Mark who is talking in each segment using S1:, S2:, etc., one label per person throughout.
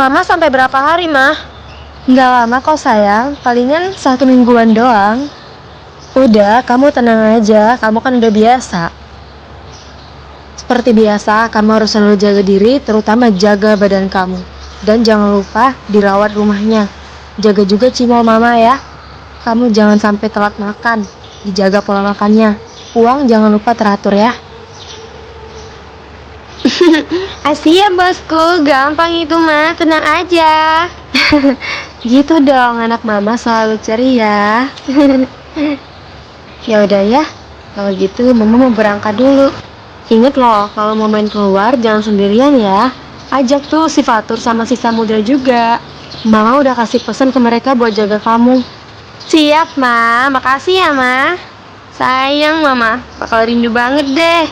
S1: Mama sampai berapa hari, Mah?
S2: Nggak lama kok sayang, palingan 1 mingguan doang. Udah, kamu tenang aja, kamu kan udah biasa. Seperti biasa, kamu harus selalu jaga diri, terutama jaga badan kamu. Dan jangan lupa dirawat rumahnya. Jaga juga cimol mama ya. Kamu jangan sampai telat makan, dijaga pola makannya. Uang jangan lupa teratur ya.
S1: Asyik ya bosku, gampang itu mah, tenang aja.
S2: Gitu dong, anak mama selalu ceria. Ya udah ya, kalau gitu mama mau berangkat dulu. Ingat loh, kalau mau main keluar jangan sendirian ya. Ajak tuh si Fatur sama si Samudra juga. Mama udah kasih pesan ke mereka buat jaga kamu.
S1: Siap, Ma. Makasih ya, Ma. Sayang, Mama. Bakal rindu banget deh.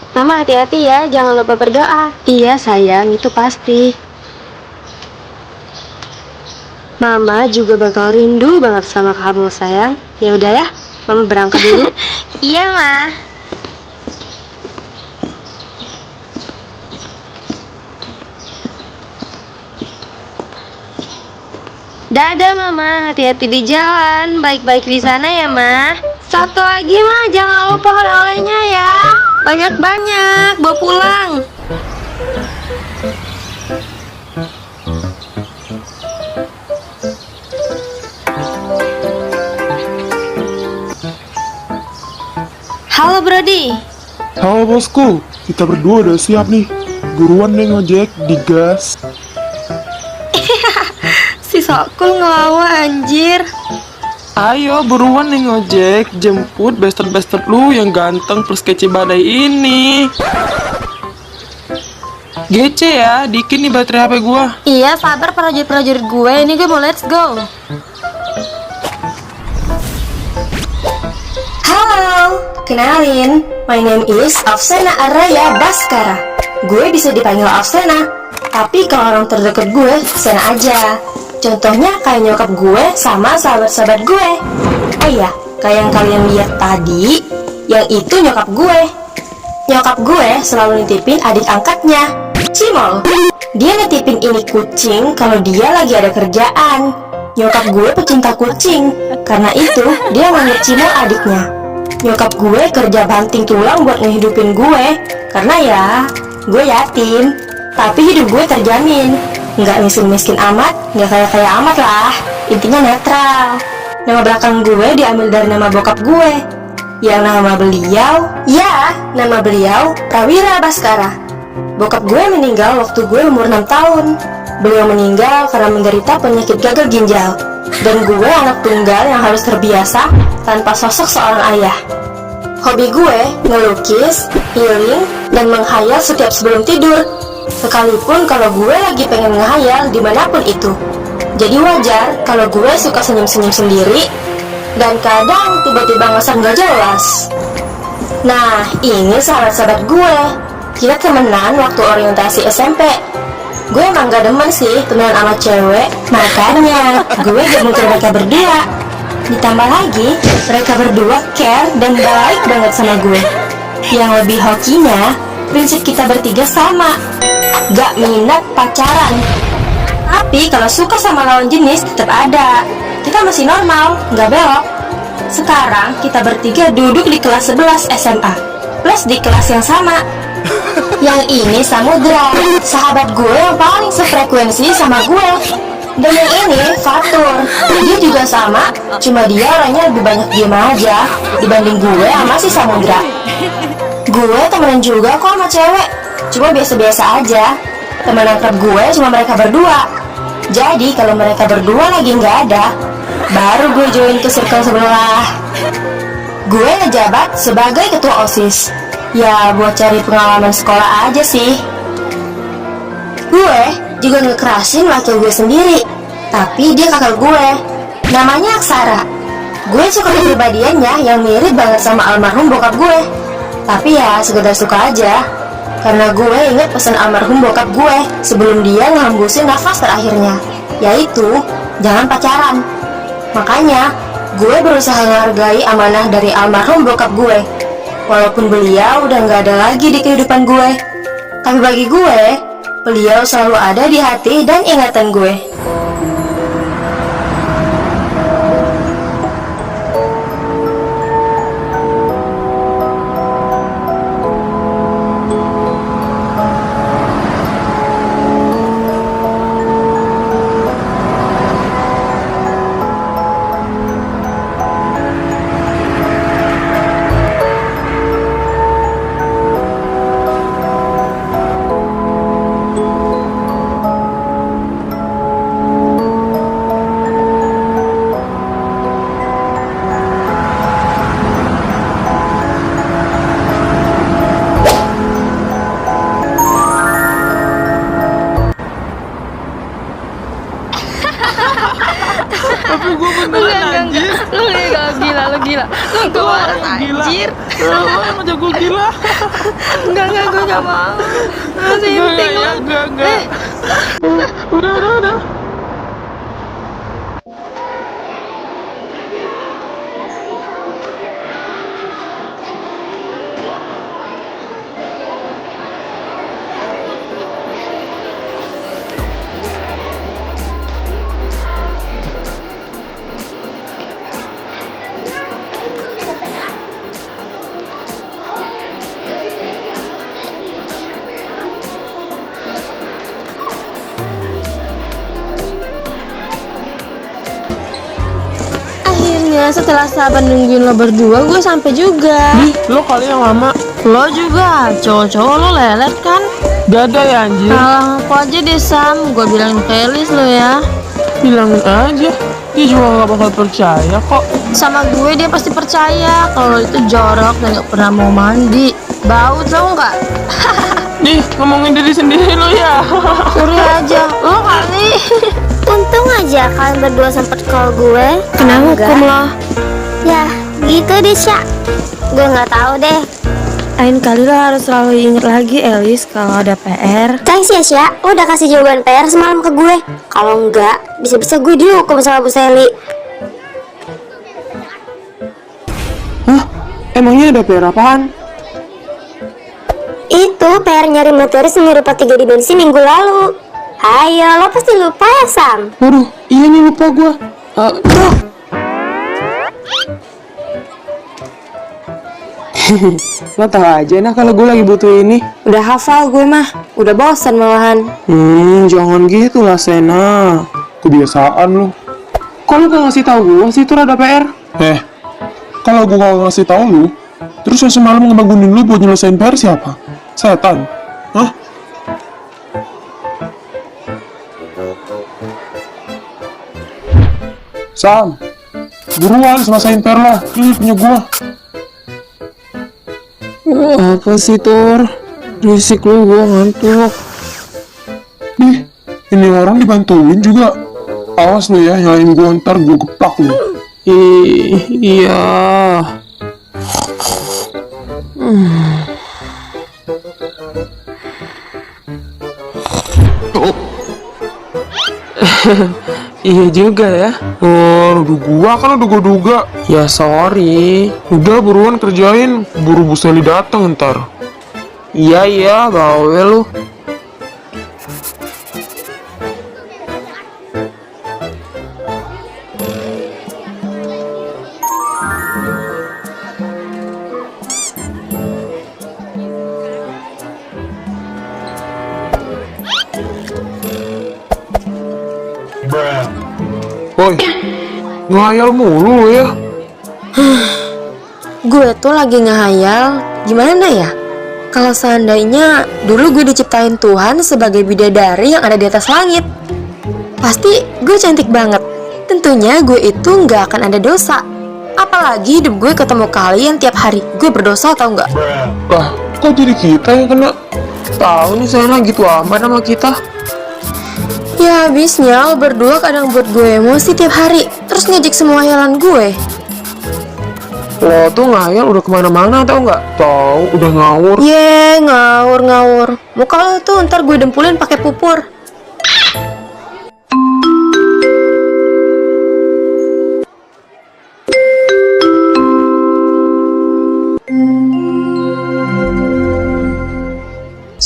S1: Mama hati-hati ya, jangan lupa berdoa.
S2: Iya sayang, itu pasti. Mama juga bakal rindu banget sama kamu sayang. Ya udah ya, mama berangkat dulu.
S1: Iya, Ma. Dadah, Mama. Hati-hati di jalan. Baik-baik di sana ya, Ma. Satu lagi, Ma. Jangan lupa oleh-olehnya ya. Banyak-banyak. Bawa pulang. Halo, Brody.
S3: Halo bosku, kita berdua udah siap nih. Buruan nih ngojek, digas.
S1: Si Sokul ngelawa anjir.
S3: Ayo buruan nih ngojek, jemput bester-bester lu yang ganteng plus kece badai ini. GC ya, dikit nih baterai HP gua.
S1: Iya, sabar prajurit-prajurit gue. Ini gue mau let's go.
S4: Halo, kenalin, my name is Afsena Araya Baskara. Gue bisa dipanggil Afsena, tapi kalau orang terdekat gue, Sena aja. Contohnya kayak nyokap gue sama sahabat-sahabat gue. Oh iya, kayak yang kalian lihat tadi, yang itu nyokap gue. Nyokap gue selalu nitipin adik angkatnya, Cimol. Dia nitipin ini kucing kalau dia lagi ada kerjaan. Nyokap gue pecinta kucing, karena itu dia manggil Cimol adiknya. Nyokap gue kerja banting tulang buat ngehidupin gue, karena ya, gue yatim. Tapi hidup gue terjamin. Nggak miskin-miskin amat, nggak kaya-kaya amat lah. Intinya netral. Nama belakang gue diambil dari nama bokap gue. Yang nama beliau Prawira Baskara. Bokap gue meninggal waktu gue umur 6 tahun. Beliau meninggal karena menderita penyakit gagal ginjal. Dan gue anak tunggal yang harus terbiasa tanpa sosok seorang ayah. Hobi gue ngelukis, healing, dan menghayal setiap sebelum tidur. Sekalipun kalau gue lagi pengen ngehayal dimanapun itu. Jadi wajar kalau gue suka senyum-senyum sendiri dan kadang tiba-tiba ngeser gak jelas. Nah, ini sahabat-sahabat gue. Kita temenan waktu orientasi SMP. Gue emang gak demen sih temenan sama cewek, makanya gue gabung ke mereka berdua. Ditambah lagi, mereka berdua care dan baik banget sama gue. Yang lebih hokinya, prinsip kita bertiga sama. Gak minat pacaran. Tapi kalau suka sama lawan jenis tetap ada. Kita masih normal, gak belok. Sekarang kita bertiga duduk di kelas 11 SMA, plus di kelas yang sama. Yang ini Samudra, sahabat gue yang paling sefrekuensi sama gue. Dan yang ini Fatur, dia juga sama, cuma dia orangnya lebih banyak diem aja dibanding gue sama si Samudra. Gue temenan juga kok sama cewek, cuma biasa-biasa aja. Temen akrab gue cuma mereka berdua. Jadi kalau mereka berdua lagi nggak ada, baru gue join ke circle sebelah. Gue ngejabat sebagai ketua OSIS. Ya buat cari pengalaman sekolah aja sih. Gue juga ngekerasin laki gue sendiri, tapi dia kakak gue. Namanya Aksara. Gue suka kepribadiannya yang mirip banget sama almarhum bokap gue. Tapi ya sekedar suka aja, karena gue ingat pesan almarhum bokap gue sebelum dia ngehambusin nafas terakhirnya, yaitu jangan pacaran. Makanya gue berusaha menghargai amanah dari almarhum bokap gue, walaupun beliau udah gak ada lagi di kehidupan gue. Tapi bagi gue, Beliau selalu ada di hati dan ingatan gue.
S3: Tapi gue beneran anjir.
S2: Lu gila, lu gila. Lu keluar
S3: Gila.
S2: anjir.
S3: Lo emang jago gila.
S2: Enggak, gue gak mau. Lu sinting lu.
S3: Enggak. Udah.
S2: Akhirnya setelah sabar nungguin lo berdua, gue sampai juga.
S3: Ih, lo kali yang lama.
S2: Lo juga, cowok-cowok lo lelet kan?
S3: Gak ada ya anjir.
S2: Salah aku aja deh Sam, gue bilangin ke Elis lo ya.
S3: Bilangin aja. Dia juga gak bakal percaya kok.
S2: Sama gue dia pasti percaya kalau lo itu jorok dan gak pernah mau mandi. Bau tau nggak?
S3: Nih, ngomongin diri sendiri lo ya.
S2: Suri aja, lo kali.
S5: Untung aja kalian berdua sempet call gue.
S2: Kena hukum lo.
S5: Ya, gitu deh Sya. Gue nggak tahu deh.
S2: Lain kali lo harus selalu inget lagi Elis kalau ada PR.
S5: Thanks ya Sya, udah kasih jawaban PR semalam ke gue. Kalau enggak, bisa-bisa gue dihukum sama Bu Seli.
S3: Hah? Emangnya ada PR apaan?
S5: Itu PR nyari materi seni rupa 3 dimensi minggu lalu. Ayo, lo pasti lupa ya Sam?
S3: Waduh, iya nih lupa gua. Lo tau aja nah kalau gue lagi butuh ini.
S2: Udah hafal gue mah, udah bosan malahan.
S3: Jangan gitu lah Sena. Kebiasaan lu. Kok lu gak ngasih tahu gua sih itu ada PR? Kalau gua gak ngasih tahu lu, terus yang semalam ngebangunin lu buat nyelesain PR siapa? Setan? Hah? Sam, buruan selesain PR lah. Ini punya gua. Apa sih Tor? Risik lu, gua ngantuk. Nih, ini orang dibantuin juga. Awas lu ya, nyalain gua ntar gua geplak lu. Iya. Iya juga ya. Nuduh gua kan udah gua duga. Ya sorry. Udah buruan kerjain, buru Bu Seli datang ntar. Iya, bawel lu. Woi, ngayal mulu lu ya.
S2: Gue tuh lagi ngehayal, gimana ya? Kalau seandainya dulu gue diciptain Tuhan sebagai bidadari yang ada di atas langit, pasti gue cantik banget. Tentunya gue itu nggak akan ada dosa. Apalagi hidup gue ketemu kalian tiap hari. Gue berdosa tau nggak?
S3: Lah, kok jadi kita yang kena? Tahu nih Sena gitu amat sama kita.
S2: Ya habisnya lo berdua kadang buat gue emosi tiap hari, terus ngejek semua hayalan gue.
S3: Lo tuh ngayal udah kemana-mana tau nggak? Tahu udah ngawur.
S2: Ye, ngawur. Muka lo tuh ntar gue dempulin pakai pupur.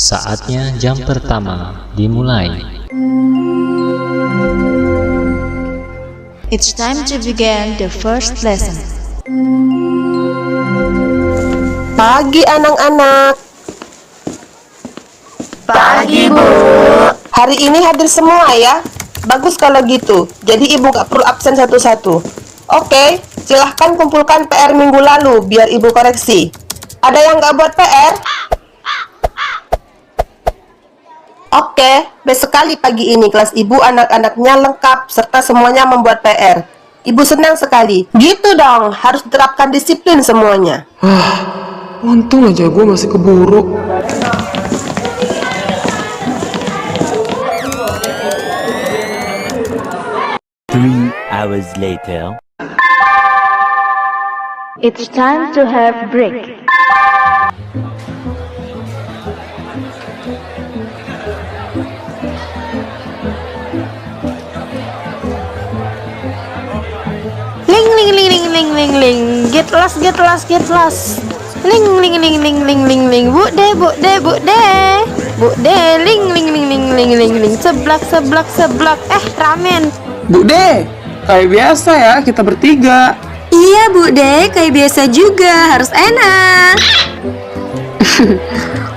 S6: Saatnya jam pertama dimulai.
S7: It's time to begin the first lesson.
S8: Pagi anak-anak.
S5: Pagi, Bu.
S8: Hari ini hadir semua ya. Bagus kalau gitu. Jadi ibu gak perlu absen satu-satu. Oke, silahkan kumpulkan PR minggu lalu biar ibu koreksi. Ada yang gak buat PR? Oke, besok sekali pagi ini kelas ibu anak-anaknya lengkap serta semuanya membuat PR. Ibu senang sekali. Gitu dong, harus terapkan disiplin semuanya.
S3: Untung aja gue masih keburu.
S9: Hours later.
S7: It's time to have break.
S2: Ling ling ling ling ling ling ling. Get lost, get lost, get lost. Ling ling ling ling ling ling ling. Bu de, bu de, bu de. Bu de, ling ling ling ling ling ling ling. Seblak, seblak, seblak. Ramen.
S3: Bude, kayak biasa ya kita bertiga.
S4: Iya Bu De, kayak biasa juga, harus enak.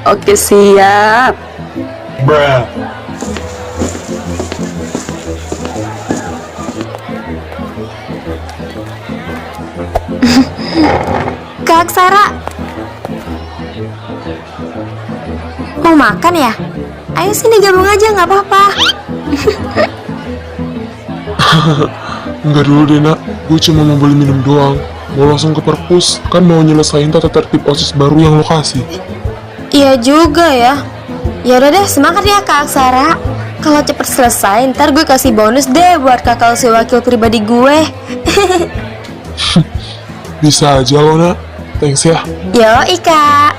S8: Oke, siap.
S4: Kak Aksara, mau makan ya? Ayo sini gabung aja, nggak apa-apa.
S3: Enggak dulu deh nak, gue cuma mau beli minum doang. Mau langsung ke perpus, kan mau nyelesain tata tertib OSIS baru yang lo kasih.
S4: Iya juga ya. Ya udah deh, semangat ya Kak Aksara. Kalau cepet selesai, ntar gue kasih bonus deh buat kakak si wakil pribadi gue.
S3: Bisa aja lo nak, thanks ya.
S4: Yo Ika.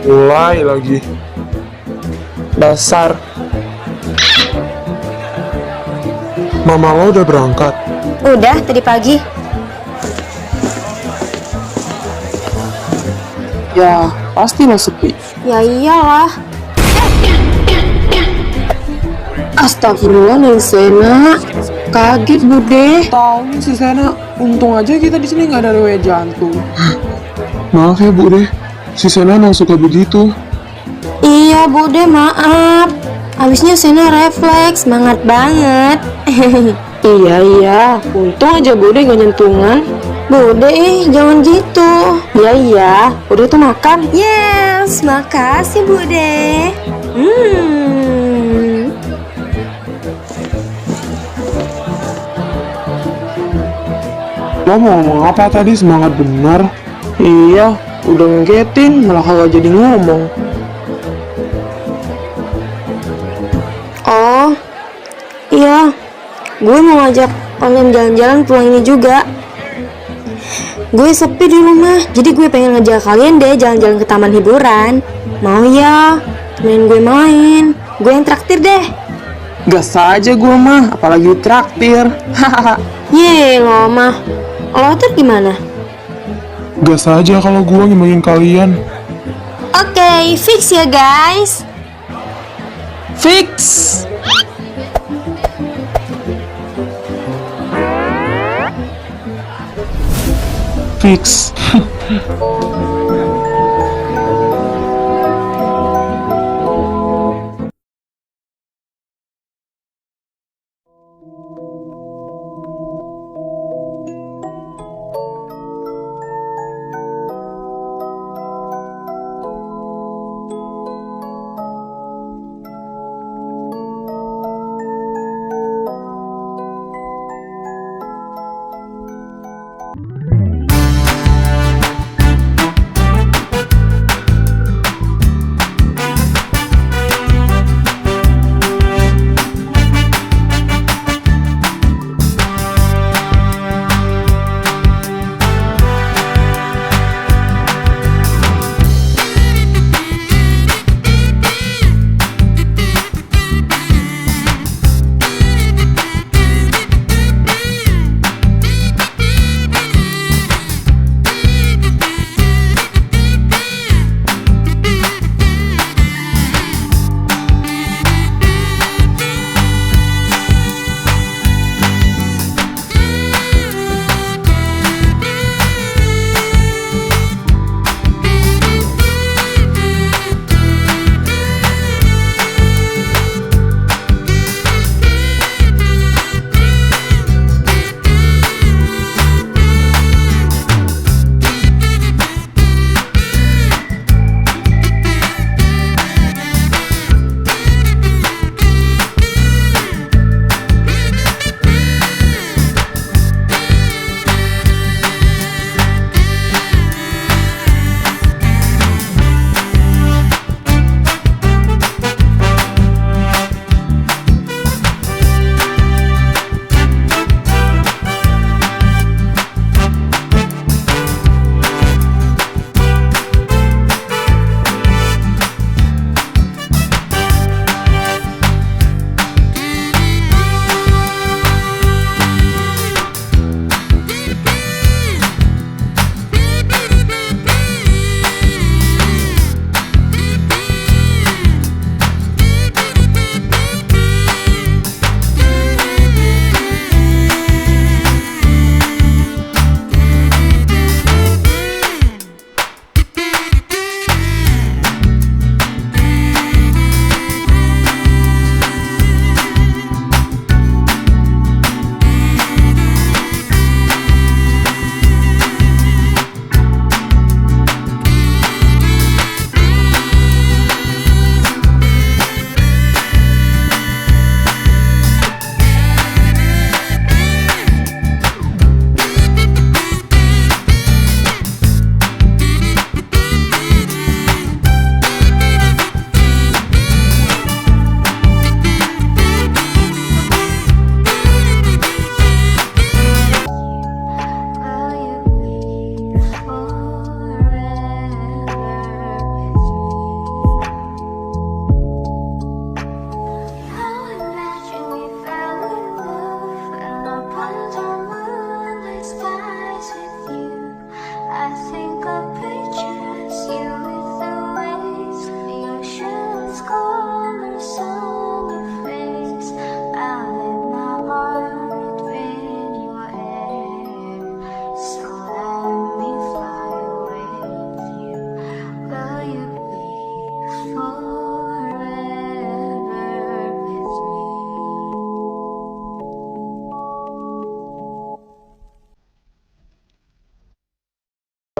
S3: Mulai lagi. Dasar. Mama lo udah berangkat.
S4: Udah tadi pagi.
S3: Ya, pasti lo sepi.
S4: Ya iyalah. Astagfirullah Neng Sena. Kaget Bude.
S3: Tahu nih si Sena, untung aja kita di sini nggak ada riwayat jantung. Maaf ya Bu deh, si Sena emang suka begitu.
S4: Iya Bude, maaf. Abisnya Sena refleks, semangat banget.
S8: Iya, untung aja Bude gak nyentungan.
S4: Bude, jangan gitu.
S8: Iya, udah tuh makan.
S4: Yes, makasih Bude.
S3: Lo mau ngomong apa tadi, semangat bener? Iya, udah ngegetin malah kagak jadi ngomong.
S4: Oh, iya. Gue mau ngajak kalian jalan-jalan pulang ini juga. Gue sepi di rumah, jadi gue pengen ngajak kalian deh jalan-jalan ke taman hiburan. Mau ya? Temenin gue main. Gue yang traktir deh.
S3: Gas aja gue mah, apalagi traktir.
S4: Yeay, lo mah. Lo tuh gimana?
S3: Gas aja kalau gue ngimbangin kalian.
S4: Oke, fix ya guys.
S3: Fix! Fix.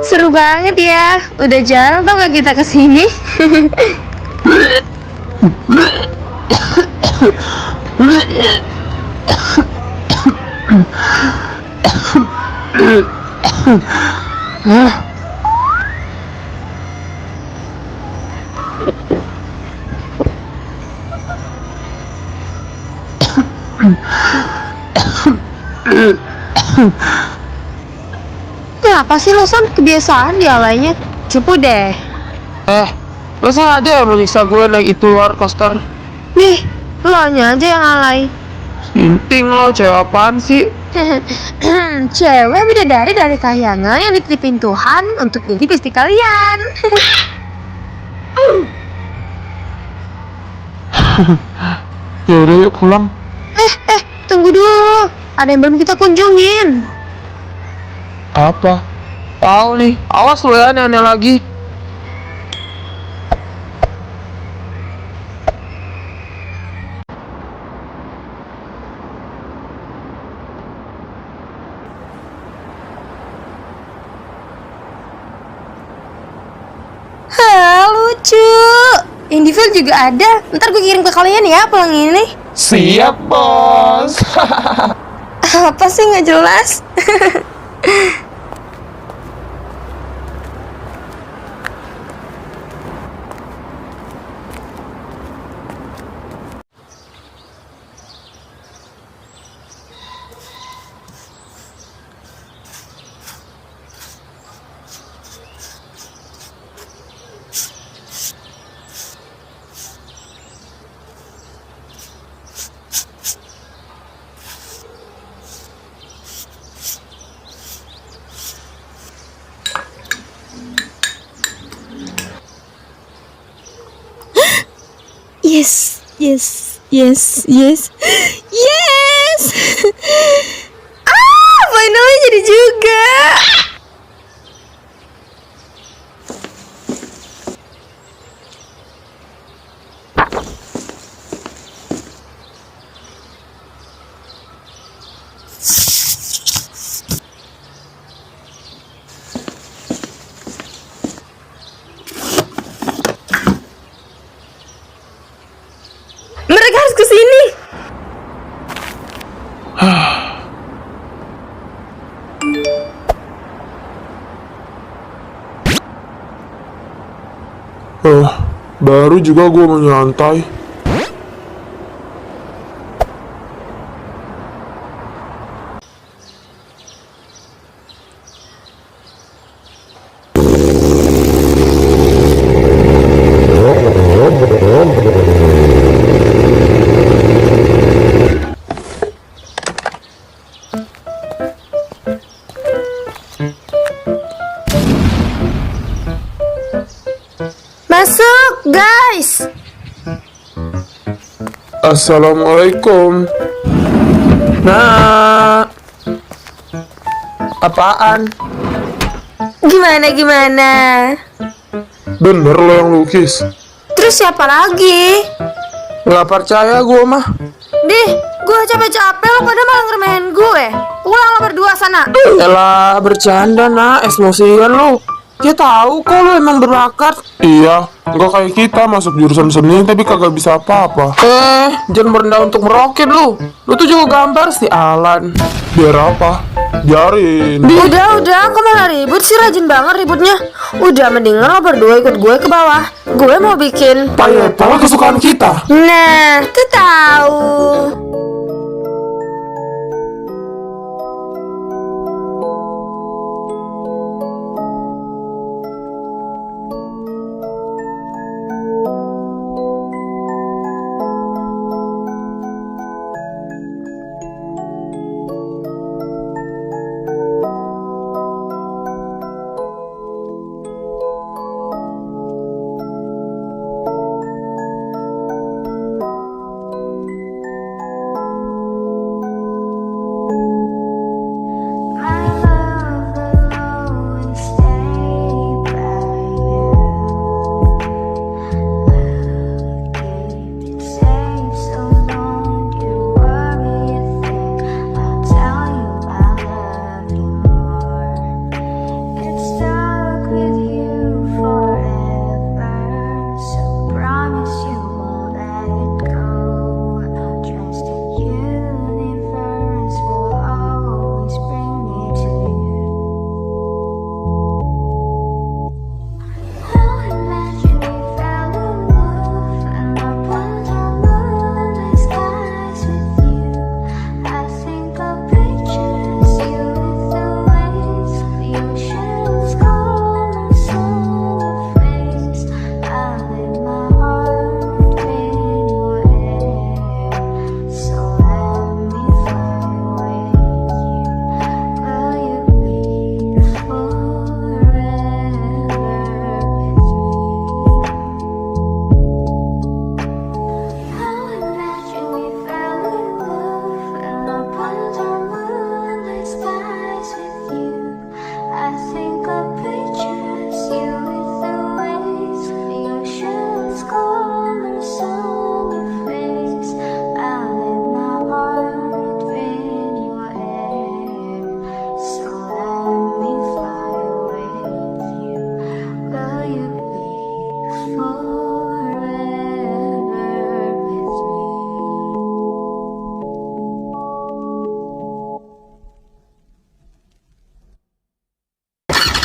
S1: Seru banget ya. Udah jarang tau gak kita kesini.
S2: Kenapa sih lo Son? Kebiasaan dialainya. Cupu deh.
S3: Lo sengaja ya menyiksa gue naik itu roller coaster?
S2: Nih, lo nya aja yang alay.
S3: Sinting lo, cewek apaan sih?
S2: Cewek bidadari dari kahyangan yang dititipin Tuhan untuk jadi istri kalian.
S3: Yaudah yuk pulang.
S2: Tunggu dulu. Ada yang belum kita kunjungin.
S3: Apa? Tahu nih, awas lo ya aneh-aneh lagi.
S2: Lucu. Indifil juga ada. Ntar gue kirim ke kalian ya pelangi ini.
S3: Siap, bos.
S2: Apa sih nggak jelas? Yes, yes, yes, yes, yes. Finally jadi juga. Mereka harus kesini.
S3: Baru juga gue mau nyantai.
S2: Masuk, guys.
S3: Assalamualaikum. Nah, apaan?
S2: Gimana?
S3: Bener lo yang lukis?
S2: Terus siapa lagi?
S3: Nggak percaya gue mah.
S2: Dih, gue capek-capek lo pada malah ngeremehin gue. Pulang lo berdua sana.
S3: Elah, bercanda nak, emosian lo. Dia tahu kok lo emang berbakat. Iya, nggak kayak kita masuk jurusan seni tapi kagak bisa apa-apa. Jangan merendah untuk meroket lo. Lo tuh juga gambar si Alan. Biar apa? Biarin.
S2: Udah, kok malah ribut sih, rajin banget ributnya. Udah mendingan lo berdua ikut gue ke bawah. Gue mau bikin
S3: Payetala kesukaan kita.
S2: Nah, tuh tahu.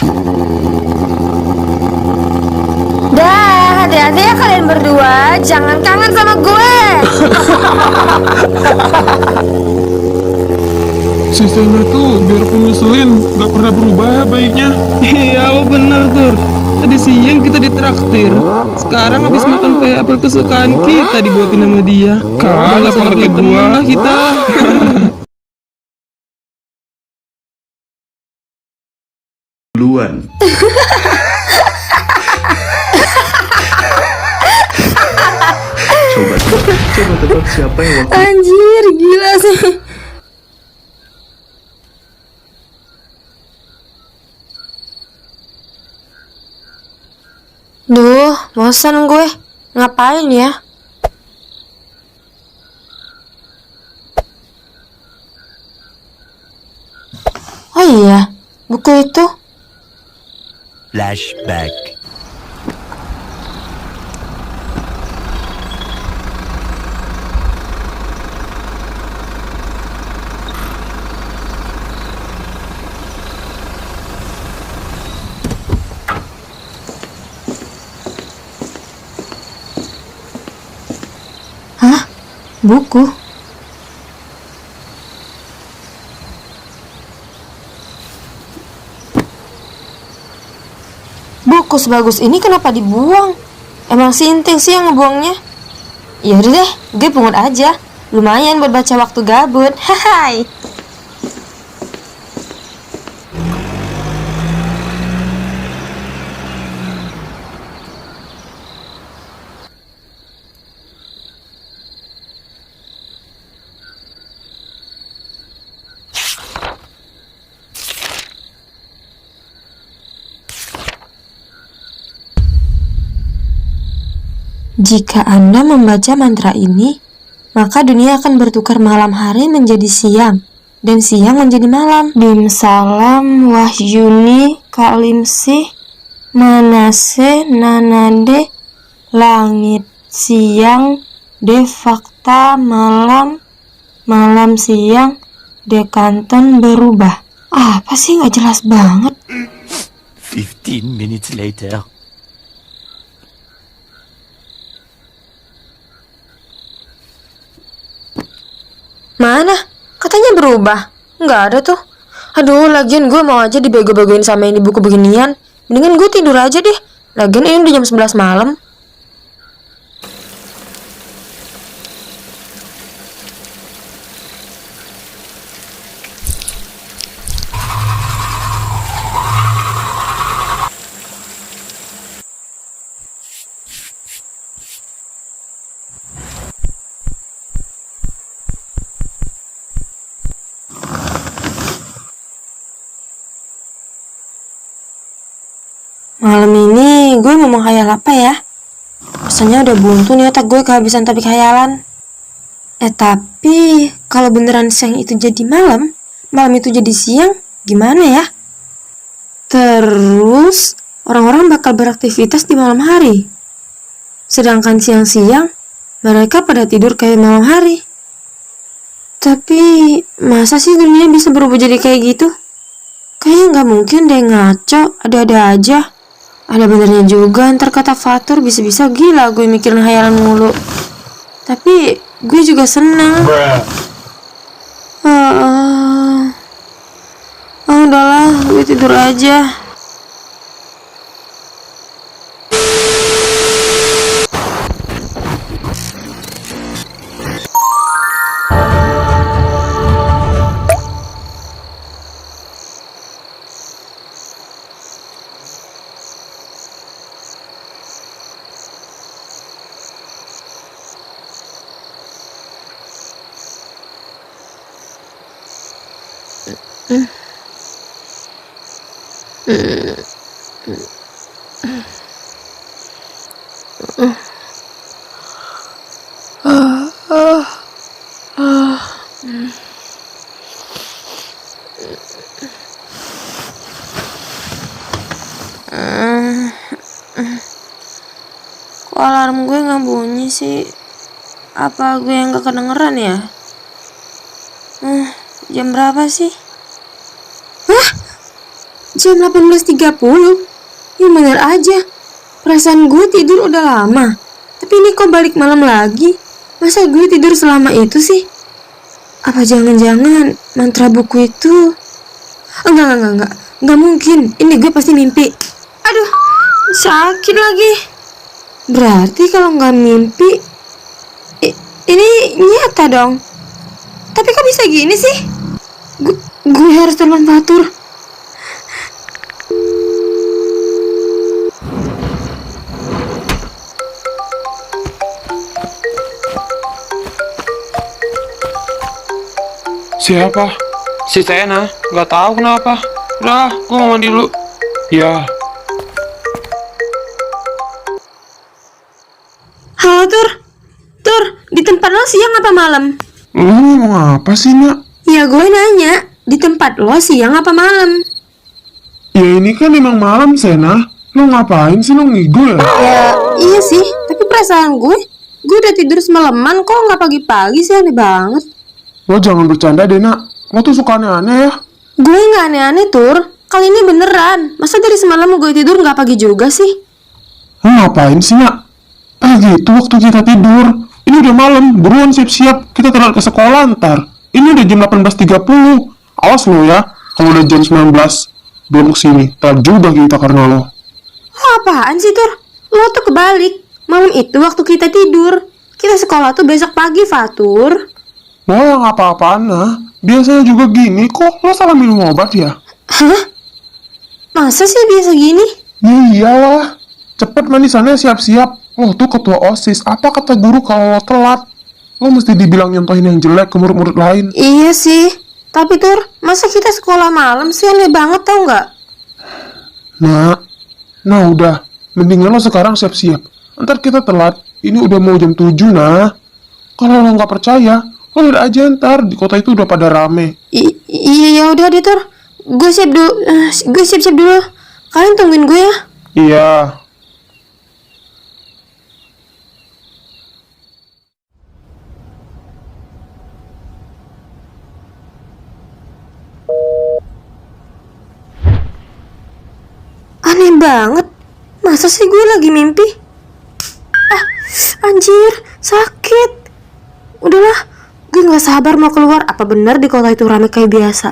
S2: Dah, hati-hati ya kalian berdua, jangan kangen sama gue.
S3: Si Sena tuh biarpun nyusulin gak pernah berubah baiknya.
S10: Iya, lo bener Tur. Tadi siang kita ditraktir. Sekarang habis makan kue apel kesukaan kita dibuatin sama dia. Kagak pakai buah kita.
S11: Duluan. Coba tebak siapa yang waktu
S2: Anjir, gila sih. Duh, bosan gue. Ngapain ya? Oh iya, buku itu.
S9: Flashback.
S2: Hah? Buku? Buku sebagus ini kenapa dibuang? Emang si Inting sih yang ngebuangnya? Ya udah deh, gue pungut aja. Lumayan buat baca waktu gabut. Hai. Jika Anda membaca mantra ini, maka dunia akan bertukar malam hari menjadi siang, dan siang menjadi malam. Bim salam wahyuni kalimsih manase nanade langit siang de fakta malam malam siang de kanton berubah. Apa sih nggak jelas banget?
S9: 15 minutes later.
S2: Mana? Katanya berubah. Nggak ada tuh. Aduh, lagian gue mau aja dibego-begoin sama ini buku beginian. Mendingan gue tidur aja deh. Lagian ini udah jam 11 malam. Malam ini gue mau menghayal apa ya? Rasanya udah buntu nih otak gue kehabisan topik khayalan. Tapi kalau beneran siang itu jadi malam, malam itu jadi siang, gimana ya? Terus orang-orang bakal beraktivitas di malam hari. Sedangkan siang-siang mereka pada tidur kayak malam hari. Tapi masa sih dunia bisa berubah jadi kayak gitu? Kayaknya nggak mungkin deh, ngaco, ada-ada aja. Ada benernya juga, ntar kata Fatur bisa-bisa gila gue mikirin hayalan mulu. Tapi gue juga seneng. Udahlah, gue tidur aja. Kok alarm gue nggak bunyi sih? Apa gue yang gak kedengeran ya? Jam berapa sih? Jam 18.30? Ya bener aja. Perasaan gue tidur udah lama. Tapi ini kok balik malam lagi? Masa gue tidur selama itu sih? Apa jangan-jangan mantra buku itu... Enggak. Enggak mungkin. Ini gue pasti mimpi. Aduh, sakit lagi. Berarti kalau nggak mimpi, ini nyata dong. Tapi kok bisa gini sih? Gue harus telepon Fatur.
S3: Siapa? Si Sena. Gak tahu kenapa. Udah, gue mau mandi dulu. Ya.
S2: Halo Tur, di tempat lo siang apa malam?
S3: Lu ngomong apa sih, Nak?
S2: Ya gue nanya, di tempat lo siang apa malam?
S3: Ya ini kan emang malam, Sena. Lu ngapain sih, lu ngigo ya?
S2: Ya iya sih, tapi perasaan gue udah tidur semalaman kok nggak pagi-pagi sih, aneh banget.
S3: Lo jangan bercanda deh, Nak. Lo tuh suka aneh-aneh ya.
S2: Gue nggak aneh-aneh Tur, kali ini beneran. Masa dari semalam gue tidur nggak pagi juga sih?
S3: Lu ngapain sih, Nak? Gitu waktu kita tidur. Ini udah malam, buruan siap-siap. Kita telat ke sekolah ntar. Ini udah jam 18.30. Awas lo ya, kalau udah jam 19 belum kesini. Telat juga kita karena lo.
S2: Apaan sih Tur? Lo tuh kebalik. Malam itu waktu kita tidur. Kita sekolah tuh besok pagi, Fatur.
S3: Lo yang apa-apaan, nah. Biasanya juga gini kok. Lo salah minum obat ya?
S2: Hah? Masa sih biasa gini?
S3: Ya iyalah. Cepet mandi sana, siap-siap. Lo tuh ketua OSIS. Apa kata guru kalau lo telat? Lo mesti dibilang nyontohin yang jelek ke murid-murid lain.
S2: Iya sih. Tapi Tur, masa kita sekolah malam sih, aneh banget tau nggak?
S3: Nah udah. Mendingan lo sekarang siap-siap. Ntar kita telat. Ini udah mau jam 7, nah. Kalau lo nggak percaya, lo lihat aja ntar di kota itu udah pada rame.
S2: Iya ya udah deh Tur. Gue siap dulu. Gue siap-siap dulu. Kalian tungguin gue ya.
S3: Iya.
S2: Aneh banget. Masa sih gue lagi mimpi? Anjir, sakit. Udahlah, gue gak sabar mau keluar. Apa benar di kota itu ramai kayak biasa?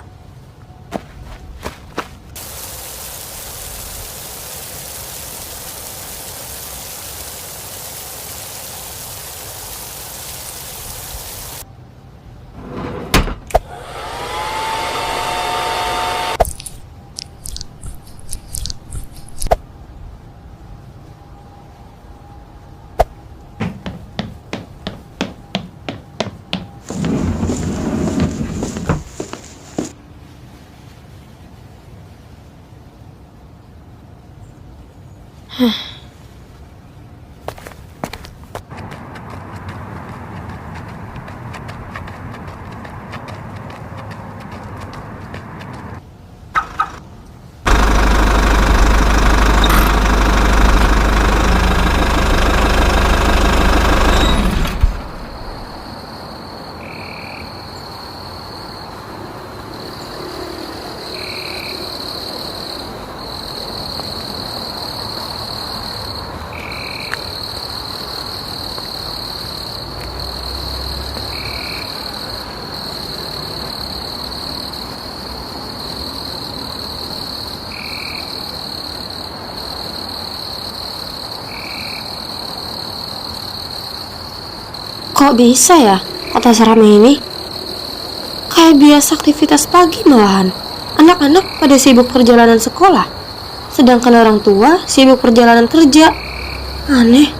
S2: Kok bisa ya kota seramai ini? Kayak biasa aktivitas pagi malahan. Anak-anak pada sibuk perjalanan sekolah, sedangkan orang tua sibuk perjalanan kerja. Aneh.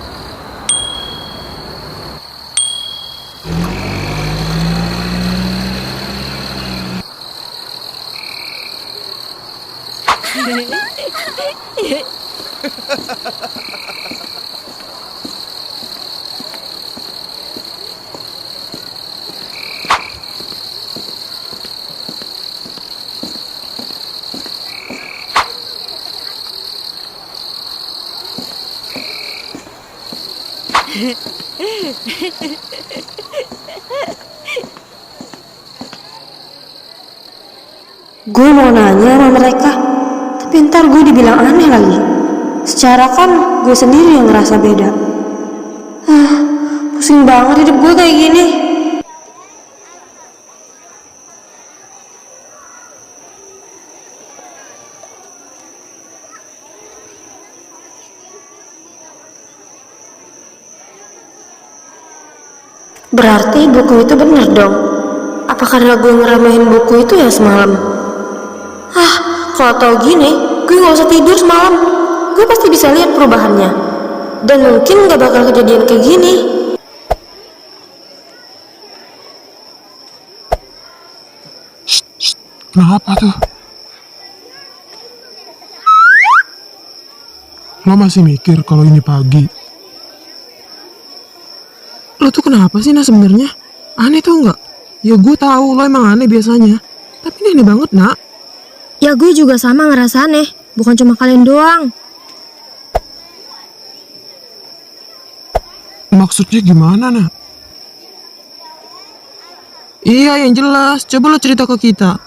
S2: Gue mau nanya sama mereka,
S4: Tapi ntar gue dibilang aneh lagi. Secara kan gue sendiri yang ngerasa beda. Pusing banget hidup gue kayak gini. Berarti buku itu bener dong. Apa karena gue ngeremehin buku itu ya semalam? Kalau tau gini, gue gak usah tidur semalam. Gue pasti bisa lihat perubahannya. Dan mungkin gak bakal kejadian kayak gini.
S3: Kenapa tuh? Lo masih mikir kalau ini pagi?
S10: Lo tuh kenapa sih, Nah, sebenarnya? Aneh tau nggak? Ya gue tahu lo emang aneh biasanya. Tapi ini aneh banget, Nak.
S2: Ya gue juga sama ngerasa aneh, bukan cuma kalian doang.
S3: Maksudnya gimana, Nak?
S10: Iya, yang jelas. Coba lo cerita ke kita.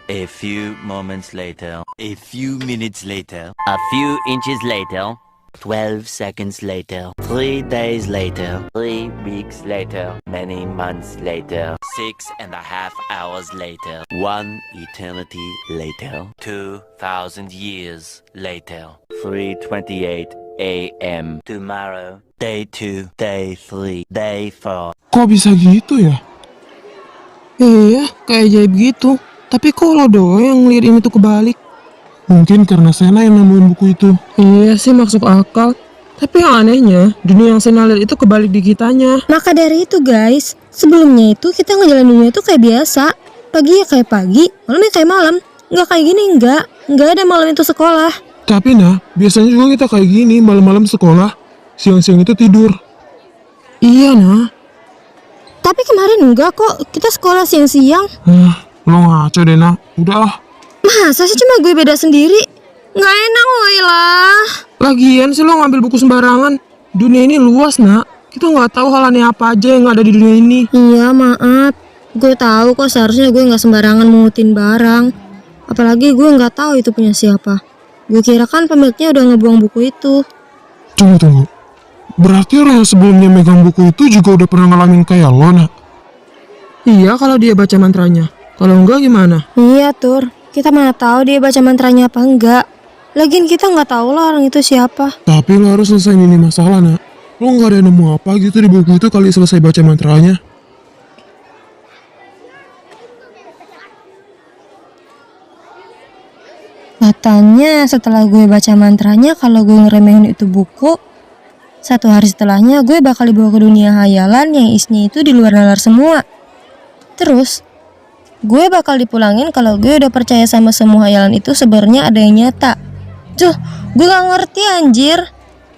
S9: A few moments later. A few minutes later. A few inches later. 12 seconds later. 3 days later. 3 weeks later. Many months later. 6.5 hours later. 1 eternity later. 2,000 years later. 3:28 a.m. Tomorrow. Day 2. Day 3. Day 4.
S3: Kok bisa gitu ya?
S10: Iya, kayak ajaib gitu. Tapi kok lo doang yang ngeliat ini tuh kebalik?
S3: Mungkin karena Sena yang nemuin buku itu.
S10: Iya sih, masuk akal. Tapi yang anehnya, dunia yang Sena lihat itu kebalik di kitanya.
S2: Maka dari itu guys, sebelumnya itu kita ngejalanin dunia itu kayak biasa. Pagi ya kayak pagi, malam ya kayak malam. Nggak kayak gini, nggak ada malam itu sekolah.
S3: Tapi Nah, biasanya juga kita kayak gini, malam-malam sekolah, siang-siang itu tidur.
S10: Iya, Nah.
S2: Tapi kemarin enggak kok, kita sekolah siang-siang.
S3: Lo ngaco deh, Nah. Udah ah.
S2: Masa sih cuma gue beda sendiri? Nggak enak woy lah.
S10: Lagian sih lo ngambil buku sembarangan. Dunia ini luas, Nak. Kita nggak tahu hal aneh apa aja yang ada di dunia ini.
S2: Iya maaf, gue tahu kok seharusnya gue nggak sembarangan mungutin barang. Apalagi gue nggak tahu itu punya siapa. Gue kira kan pemiliknya udah ngebuang buku itu.
S3: Tunggu. Berarti orang yang sebelumnya megang buku itu juga udah pernah ngalamin kayak lo, Nah.
S10: Iya, kalau dia baca mantranya. Kalau enggak gimana?
S2: Iya Tur, kita mana tahu dia baca mantranya apa enggak. Lagian kita nggak tahu lah orang itu siapa.
S3: Tapi lo harus selesai ini masalah, Nak. Lo nggak ada nemu apa gitu di buku itu kali selesai baca mantranya?
S2: Katanya setelah gue baca mantranya, kalau gue ngeremehin itu buku, 1 hari setelahnya gue bakal dibawa ke dunia hayalan yang isinya itu di luar nalar semua. Terus gue bakal dipulangin kalau gue udah percaya sama semua hayalan itu sebenarnya ada yang nyata. Gue gak ngerti anjir,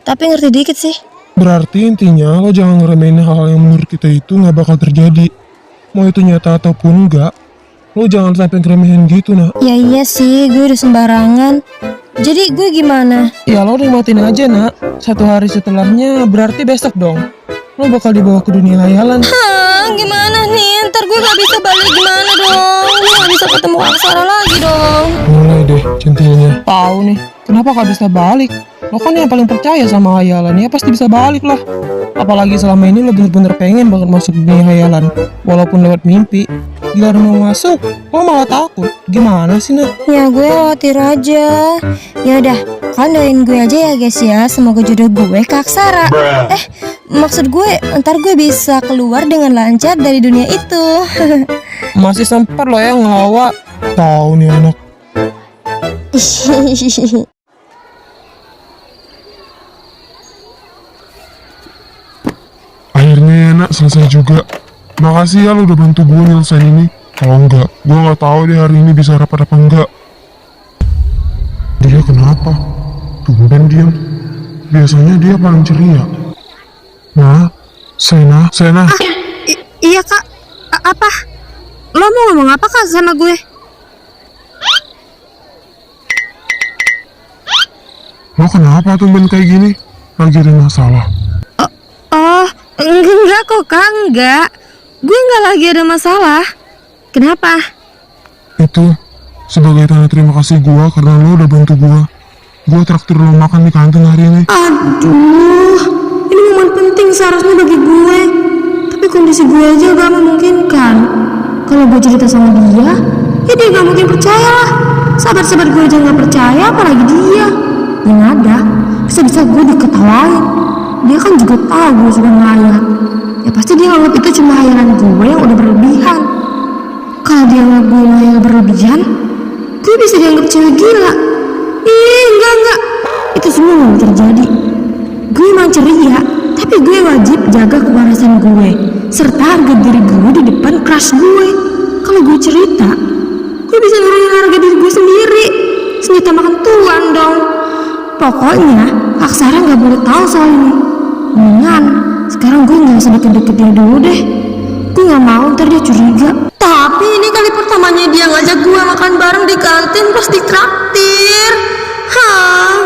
S2: tapi ngerti dikit sih.
S3: Berarti intinya lo jangan ngeremehin hal-hal yang menurut kita itu nggak bakal terjadi. Mau itu nyata ataupun enggak, lo jangan sampai ngeremehin gitu, Nak.
S2: Ya iya sih, gue udah sembarangan. Jadi gue gimana?
S10: Ya lo nikmatin aja, Nak. 1 hari setelahnya berarti besok dong. Lo bakal dibawa ke dunia hayalan.
S2: Gimana nih? Ntar gue gak bisa balik gimana dong? Gue gak bisa ketemu Aksara lagi dong.
S3: Mulai deh centilnya.
S10: Tahu nih, kenapa gak bisa balik? Lo kan yang paling percaya sama hayalan, ya pasti bisa balik lah. Apalagi selama ini lo bener-bener pengen banget masuk dunia hayalan, walaupun lewat mimpi. Giliran mau masuk, lo malah takut. Gimana sih, Nak?
S2: Ya gue khawatir aja. Ya udah, kalian doain gue aja ya guys ya. Semoga jodoh gue ke Aksara. Maksud gue, ntar gue bisa keluar dengan lancar dari dunia itu.
S10: Masih sempat lo ya ngelawak.
S3: Tahu nih anak. Akhirnya ya, Nak, selesai juga. Makasih ya lo udah bantu gue nyelesain ini. Kalau enggak, gue nggak tahu deh hari ini bisa rapat apa enggak. Dia kenapa? Tumben diam. Biasanya dia paling ceria. Nah, Sena.
S2: Iya kak, apa? Lo mau ngomong apa kak sama gue?
S3: Lo kenapa tumben kayak gini? Lagi ada masalah?
S2: Oh, enggak kok kak, enggak.
S1: gue nggak lagi ada masalah. Kenapa?
S3: Itu sebagai tanda terima kasih gua karena lo udah bantu gua. Gua traktir lo makan di kantin hari ini.
S4: Aduh, ini momen penting seharusnya bagi gue. Tapi kondisi gue aja gak memungkinkan. Kalau gue cerita sama dia, ya dia gak mungkin percaya lah. Sahabat-sahabat gue aja gak percaya, apalagi dia. Yang ada, bisa-bisa gue diketawain. Dia kan juga tahu gue suka ngayal. Ya pasti dia anggap itu cuma hayalan gue yang udah berlebihan. Kalau dia anggap gue ngayal berlebihan, gue bisa dianggap cewek gila. Enggak. Itu semua gak terjadi. Gue emang ceria, tapi gue wajib jaga kewarasan gue serta harga diri gue di depan crush gue. Kalau gue cerita, gue bisa nurunin harga diri gue sendiri. Senjata makan tuan dong. Pokoknya Aksara gak boleh tahu soal ini. Mendingan sekarang gue gak usah deket-deket dia dulu deh. Gue gak mau ntar dia curiga. Tapi ini kali pertamanya dia ngajak gue makan bareng di kantin plus ditraktir.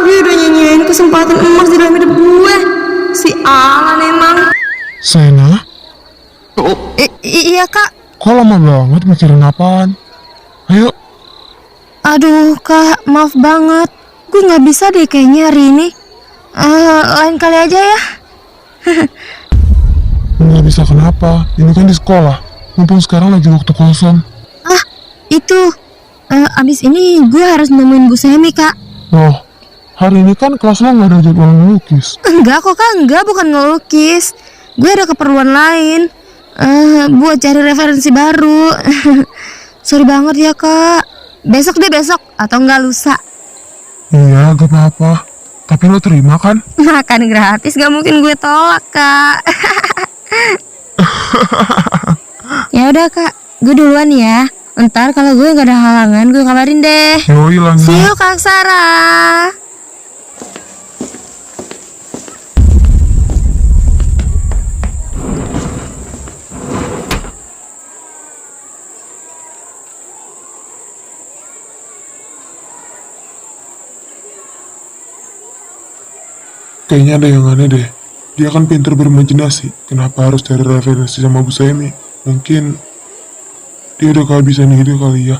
S4: Dia udah nyanyiin kesempatan emas di dalam hidup gue. Si Alan emang.
S3: Sena?
S1: Iya kak.
S3: Kok lama banget mikirin apaan? Ayo.
S1: Aduh kak, maaf banget. Gue nggak bisa deh kayaknya hari ini. Lain kali aja ya.
S3: Nggak bisa kenapa? Ini kan di sekolah. Mumpung sekarang lagi waktu kosong.
S1: Itu. Abis ini gue harus nemuin Bu Semi kak.
S3: Loh, hari ini kan kelas lo nggak ada jadwal ngelukis.
S1: Enggak kok kak, enggak, bukan ngelukis. Gue ada keperluan lain. Buat cari referensi baru. Sorry banget ya kak. Besok deh besok, atau enggak lusa.
S3: Iya, gak apa-apa. Tapi lo terima kan?
S1: Makan gratis gak mungkin gue tolak kak. Ya udah kak, gue duluan ya. Ntar kalau gue gak ada halangan gue kabarin deh.
S3: Yoi lah.
S1: See you Kak Sarah.
S3: Kayaknya ada yang aneh deh. Dia kan pintar berimajinasi. Kenapa harus cari referensi sama Bu Semi? Mungkin dia udah kehabisan ide kali ya.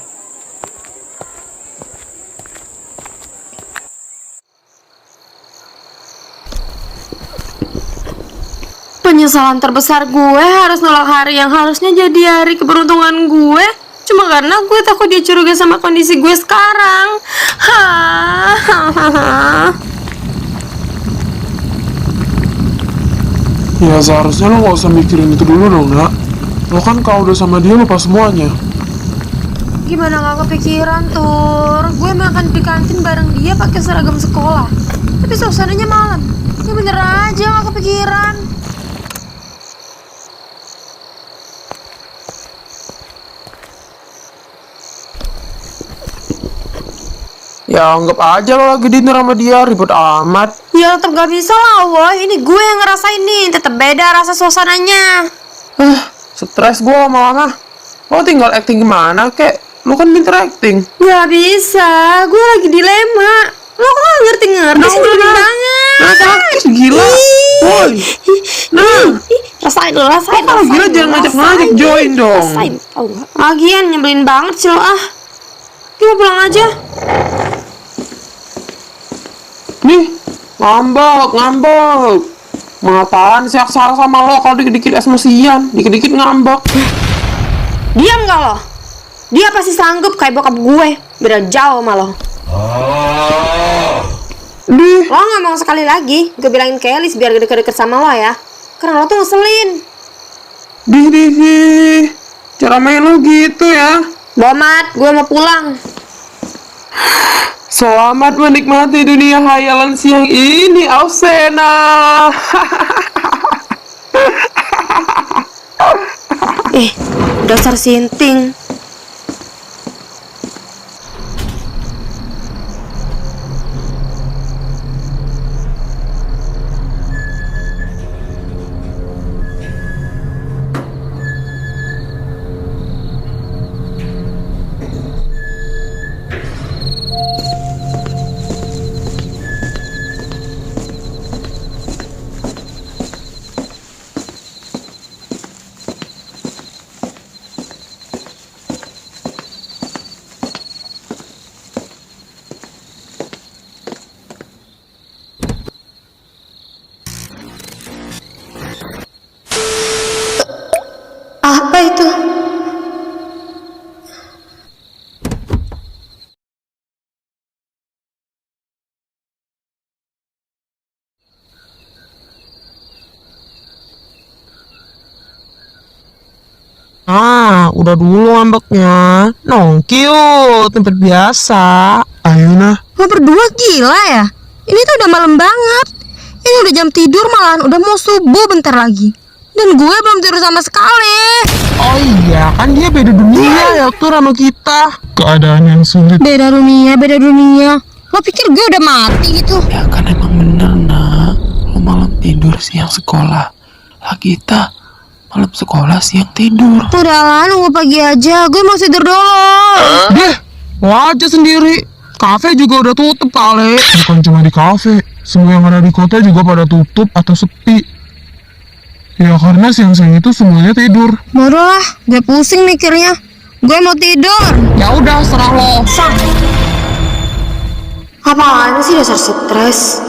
S1: Penyesalan terbesar gue harus nolak hari yang harusnya jadi hari keberuntungan gue cuma karena gue takut dia curiga sama kondisi gue sekarang.
S3: Ya seharusnya lo gak usah mikirin itu dulu dong nak. Lo kan kalau udah sama dia lupa semuanya.
S1: Gimana gak kepikiran Tur? Gue makan di kantin bareng dia pakai seragam sekolah. Tapi suasananya malam. Ya bener aja gak kepikiran.
S10: Ya anggap aja lo lagi dinner sama dia, ribet amat.
S1: Ya tetep gak bisa lah woy. Ini gue yang ngerasain nih. Tetep beda rasa suasananya.
S10: Stres gue lama-lama. Lo tinggal acting gimana kek? Lo kan pinter acting.
S1: Gak bisa. Gue lagi dilema. Lo kok gak ngerti-ngerti sih, nyebelin banget.
S10: Nah sakit gila. Woi. Nah,
S1: Rasain lo, rasain.
S10: kalau gila jangan ngajak-ngajak, join dong.
S1: Rasain, tau gak? Lagian nyebelin banget sih lo Kita pulang aja.
S10: Nih, ngambek. Ngapain sih Aksara sama lo kalau dikit-dikit emosian, dikit-dikit ngambek.
S1: Diam gak lo? Dia pasti sanggup kayak bokap gue. Beda jauh sama lo. Lo ngomong sekali lagi, gue bilangin ke Elis biar deket-deket sama lo ya. Karena lo tuh ngeselin.
S10: Dih. Cara main lo gitu ya.
S1: Bomat, gue mau pulang.
S10: Selamat menikmati dunia hayalan siang ini, Ausena.
S1: Dasar sinting.
S4: Apa itu?
S10: Udah dulu ngambeknya. Nongkiu, tempat biasa. Ayo nah.
S1: Lo berdua gila ya? Ini tuh udah malam banget. Ini udah jam tidur malahan, udah mau subuh bentar lagi. Dan gue belum tidur sama sekali.
S10: Oh iya, kan dia beda dunia ya tuh sama kita. Keadaan yang sulit.
S1: Beda dunia, beda dunia. Lo pikir gue udah mati gitu?
S3: Ya kan emang bener nak. Lo malam tidur siang sekolah. Lah kita malam sekolah siang tidur.
S1: Udahlah, nunggu pagi aja. Gue mau tidur dulu.
S10: Deh, lo aja sendiri. Kafe juga udah tutup kali. Bukan cuma di kafe, semua yang ada di kota juga pada tutup atau sepi. Ya karena siang-siang itu semuanya tidur.
S1: Bodoh lah, gue pusing mikirnya. Gue mau tidur.
S10: Ya udah, serah lo.
S4: Apaan sih dasar stres?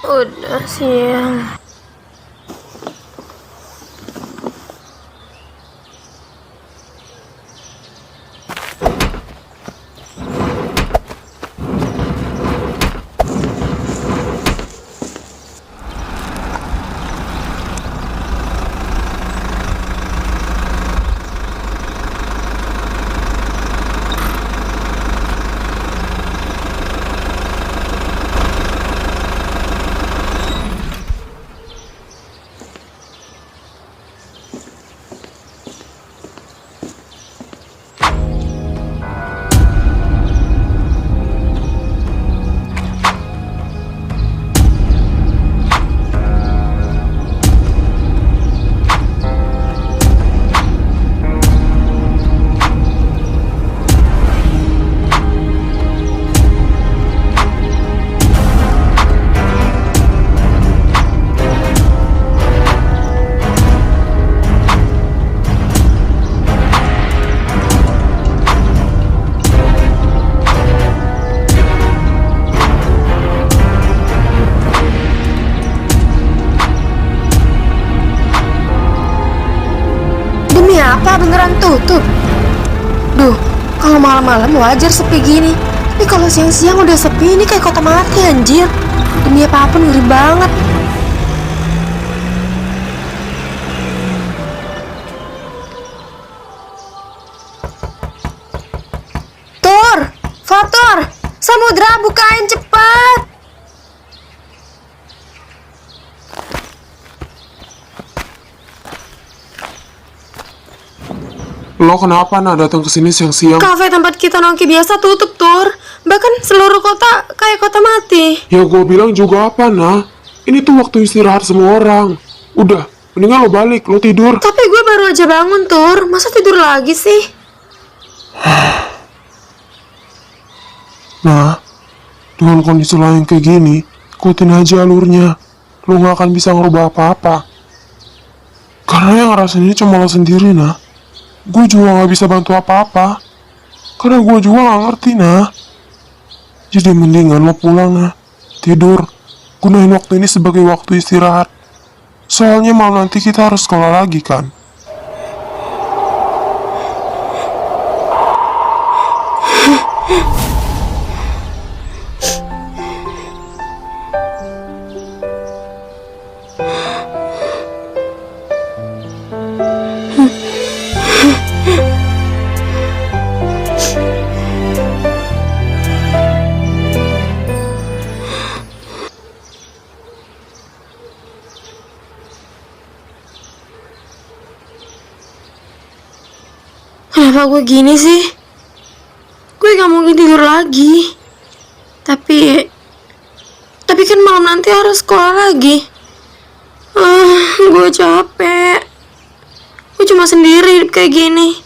S4: Udah siang. Apa beneran tutup? Duh, kalau malam-malam wajar sepi gini. Tapi kalau siang-siang udah sepi, ini kayak kota mati anjir. Demi apapun ngeri banget. Tur, Fatur, Samudra bukain cepat.
S3: Lo kenapa nak datang ke sini siang-siang?
S4: Kafe tempat kita nongki biasa tutup, Tur. Bahkan seluruh kota kayak kota mati.
S3: Ya gue bilang juga apa nah? Ini tuh waktu istirahat semua orang. Udah, mendingan lo balik, lo tidur.
S4: Tapi gue baru aja bangun, Tur. Masa tidur lagi sih?
S3: Nah, dengan kondisi lo yang kayak gini, ikutin aja alurnya. Lo gak akan bisa ngerubah apa-apa. Karena yang ngerasain ini cuma lo sendiri, nah. Gue juga gak bisa bantu apa-apa. Karena gue juga gak ngerti, nah. Jadi mendingan lo pulang, nah. Tidur. Gunain waktu ini sebagai waktu istirahat. Soalnya malam nanti kita harus sekolah lagi, kan?
S4: Kenapa gue gini sih? Gue gak mungkin tidur lagi. Tapi kan malam nanti harus sekolah lagi. Gue capek. Gue cuma sendiri hidup kayak gini.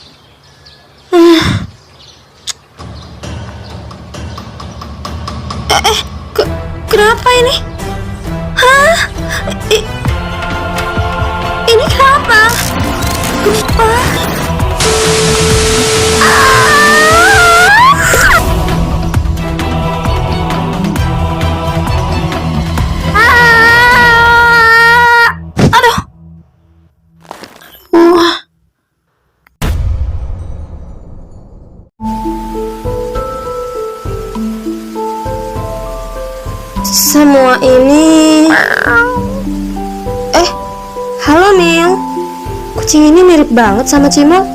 S4: Kenapa ini? Hah? Ini kenapa? Gempa?
S1: Semua ini... halo Mil. Kucing ini mirip banget sama Cimol.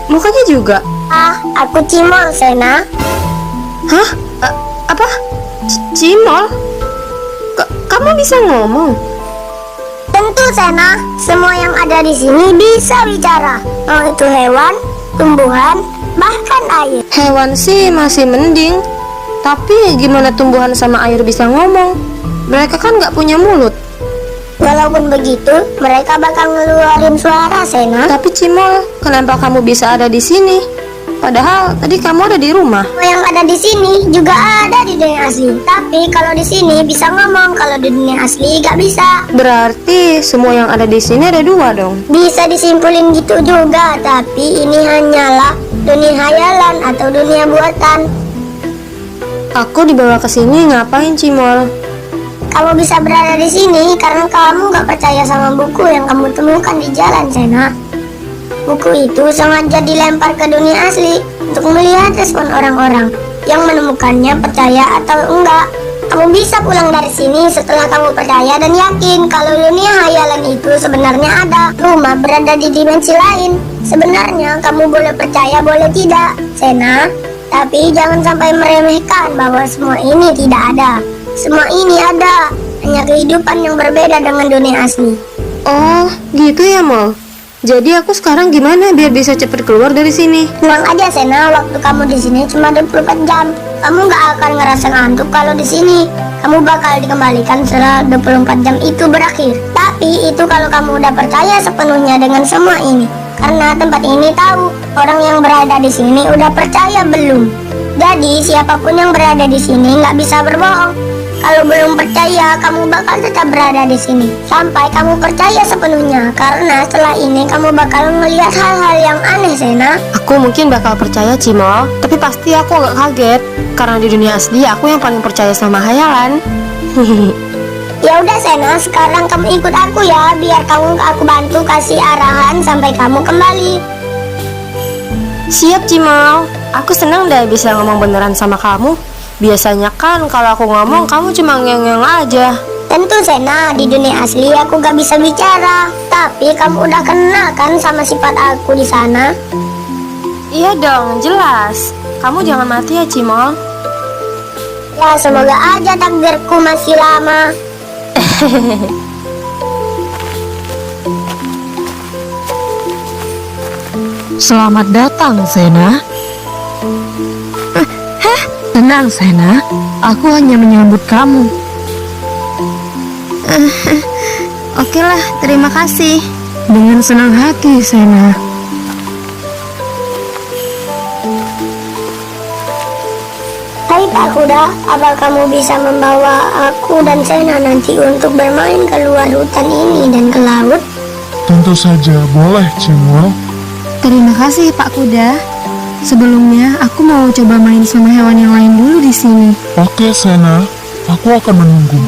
S1: Mukanya juga.
S5: Aku Cimol, Sena.
S1: Hah? Apa? Cimol? Kamu bisa ngomong?
S5: Tentu, Sena. Semua yang ada di sini bisa bicara. Mau itu hewan, tumbuhan, bahkan air.
S1: Hewan sih masih mending. Tapi gimana tumbuhan sama air bisa ngomong? Mereka kan nggak punya mulut.
S5: Walaupun begitu, mereka bakal ngeluarin suara, Sena.
S1: Tapi Cimol, kenapa kamu bisa ada di sini? Padahal tadi kamu ada di rumah.
S5: Yang ada di sini juga ada di dunia asli. Tapi kalau di sini bisa ngomong, kalau di dunia asli gak bisa.
S1: Berarti semua yang ada di sini ada dua dong.
S5: Bisa disimpulin gitu juga, tapi ini hanyalah dunia hayalan atau dunia buatan.
S1: Aku dibawa ke sini ngapain, Cimol?
S5: Kamu bisa berada di sini karena kamu gak percaya sama buku yang kamu temukan di jalan, Sena. Buku itu sengaja dilempar ke dunia asli untuk melihat respon orang-orang yang menemukannya, percaya atau enggak. Kamu bisa pulang dari sini setelah kamu percaya dan yakin kalau dunia hayalan itu sebenarnya ada. Rumah berada di dimensi lain. Sebenarnya kamu boleh percaya, boleh tidak, Sena. Tapi jangan sampai meremehkan bahwa semua ini tidak ada. Semua ini ada, hanya kehidupan yang berbeda dengan dunia asli.
S1: Oh, gitu ya, Mol. Jadi aku sekarang gimana biar bisa cepet keluar dari sini?
S5: Tenang aja, Sena. Waktu kamu di sini cuma 24 jam. Kamu gak akan ngerasa ngantuk kalau di sini. Kamu bakal dikembalikan setelah 24 jam itu berakhir. Tapi itu kalau kamu udah percaya sepenuhnya dengan semua ini. Karena tempat ini tahu orang yang berada di sini udah percaya belum. Jadi siapapun yang berada di sini nggak bisa berbohong. Kalau belum percaya, kamu bakal tetap berada di sini sampai kamu percaya sepenuhnya. Karena setelah ini kamu bakal melihat hal-hal yang aneh, Sena.
S1: Aku mungkin bakal percaya, Cimol, tapi pasti aku agak kaget karena di dunia asli aku yang paling percaya sama hayalan.
S5: Ya udah, Sena, sekarang kamu ikut aku ya, biar aku bantu kasih arahan sampai kamu kembali.
S1: Siap, Cimol. Aku senang deh bisa ngomong beneran sama kamu. Biasanya kan kalau aku ngomong kamu cuma ngeng-ngeng aja.
S5: Tentu, Sena, di dunia asli aku gak bisa bicara. Tapi kamu udah kenal kan sama sifat aku di sana?
S1: Iya dong, jelas. Kamu jangan mati ya, Cimol.
S5: Ya, semoga aja takdirku masih lama.
S10: Selamat datang, Sena. Tenang, Sena. Aku hanya menyambut kamu.
S1: Oke lah, terima kasih.
S10: Dengan senang hati, Sena.
S5: Hai Pak Kuda, apa kamu bisa membawa aku dan Sena nanti untuk bermain ke luar hutan ini dan ke laut?
S3: Tentu saja, boleh, Cimol.
S1: Terima kasih, Pak Kuda. Sebelumnya, aku mau coba main sama hewan yang lain dulu di sini.
S3: Oke, Sena. Aku akan menunggu.